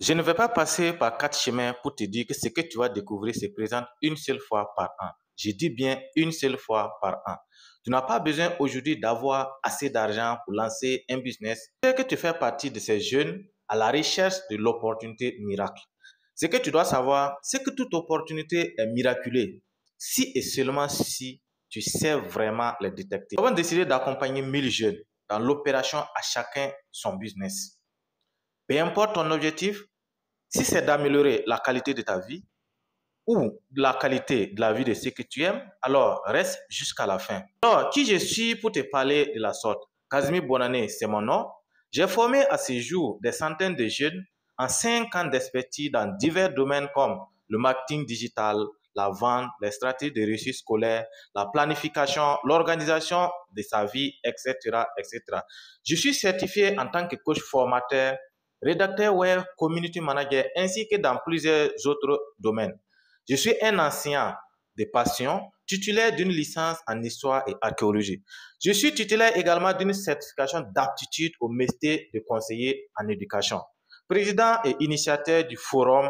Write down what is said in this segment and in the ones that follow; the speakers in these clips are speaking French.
Je ne vais pas passer par 4 chemins pour te dire que ce que tu vas découvrir se présente une seule fois par an. Je dis bien une seule fois par an. Tu n'as pas besoin aujourd'hui d'avoir assez d'argent pour lancer un business. C'est que tu fais partie de ces jeunes à la recherche de l'opportunité miracle. Ce que tu dois savoir, c'est que toute opportunité est miraculeuse si et seulement si tu sais vraiment les détecter. Nous avons décidé d'accompagner 1000 jeunes dans l'opération à chacun son business. Peu importe ton objectif, si c'est d'améliorer la qualité de ta vie ou la qualité de la vie de ceux que tu aimes, alors reste jusqu'à la fin. Alors, qui je suis pour te parler de la sorte? Casimir Bonannée, c'est mon nom. J'ai formé à ce jour des centaines de jeunes en 5 ans d'expertise dans divers domaines comme le marketing digital, la vente, les stratégies de réussite scolaire, la planification, l'organisation de sa vie, etc., etc. Je suis certifié en tant que coach formateur, rédacteur web, community manager, ainsi que dans plusieurs autres domaines. Je suis un enseignant de passion, titulaire d'une licence en histoire et archéologie. Je suis titulaire également d'une certification d'aptitude au métier de conseiller en éducation. Président et initiateur du forum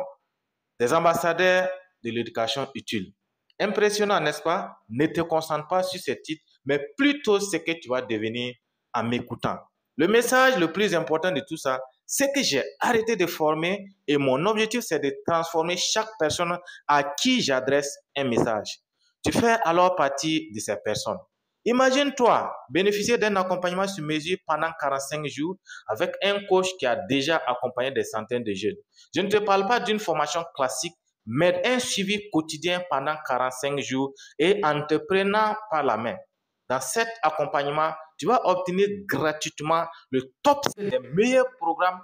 des ambassadeurs de l'éducation utile. Impressionnant, n'est-ce pas? Ne te concentre pas sur ces titres, mais plutôt ce que tu vas devenir en m'écoutant. Le message le plus important de tout ça, c'est que j'ai arrêté de former et mon objectif, c'est de transformer chaque personne à qui j'adresse un message. Tu fais alors partie de ces personnes. Imagine-toi bénéficier d'un accompagnement sur mesure pendant 45 jours avec un coach qui a déjà accompagné des centaines de jeunes. Je ne te parle pas d'une formation classique, mais un suivi quotidien pendant 45 jours et en te prenant par la main. Dans cet accompagnement, tu vas obtenir gratuitement le top des meilleurs programmes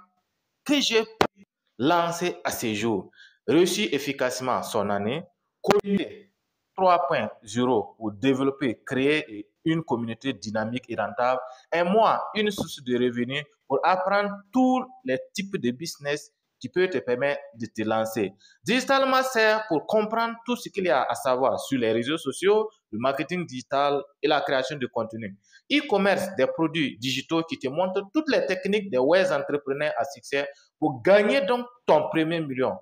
que j'ai pu lancer à ce jour. Réussir efficacement son année, communiquer 3.0 pour développer, créer une communauté dynamique et rentable. Et moi, une source de revenus pour apprendre tous les types de business qui peuvent te permettre de te lancer. Digital Master pour comprendre tout ce qu'il y a à savoir sur les réseaux sociaux, le marketing digital et la création de contenu. E-commerce, des produits digitaux qui te montrent toutes les techniques des web entrepreneurs à succès pour gagner donc ton premier million.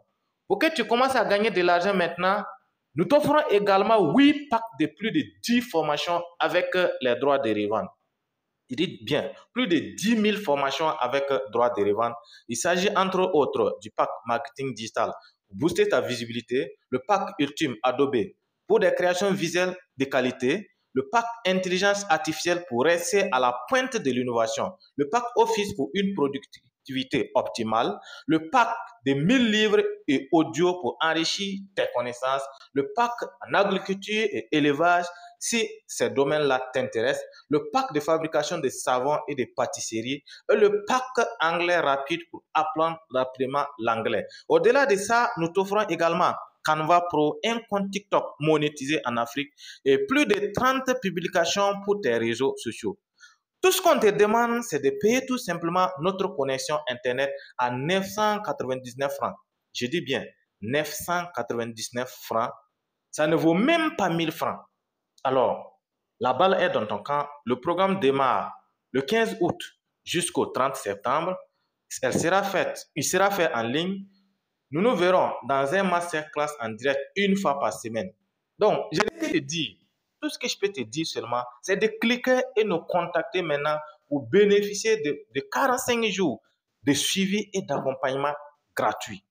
Pour que tu commences à gagner de l'argent maintenant, nous t'offrons également 8 packs de plus de 10 formations avec les droits de revente. Il dit bien, plus de 10 000 formations avec droits de revente. Il s'agit entre autres du pack marketing digital pour booster ta visibilité, le pack ultime Adobe pour des créations visuelles de qualité, le pack intelligence artificielle pour rester à la pointe de l'innovation, le pack Office pour une productivité optimale, le pack de 1000 livres et audio pour enrichir tes connaissances, le pack en agriculture et élevage si ces domaines-là t'intéressent, le pack de fabrication de savons et de pâtisseries et le pack anglais rapide pour apprendre rapidement l'anglais. Au-delà de ça, nous t'offrons également Canva Pro, un compte TikTok monétisé en Afrique et plus de 30 publications pour tes réseaux sociaux. Tout ce qu'on te demande, c'est de payer tout simplement notre connexion Internet à 999 francs. Je dis bien 999 francs. Ça ne vaut même pas 1000 francs. Alors, la balle est dans ton camp. Le programme démarre le 15 août jusqu'au 30 septembre. Il sera fait en ligne. Nous nous verrons dans un masterclass en direct une fois par semaine. Donc, je vais te dire, tout ce que je peux te dire seulement, c'est de cliquer et nous contacter maintenant pour bénéficier de 45 jours de suivi et d'accompagnement gratuit.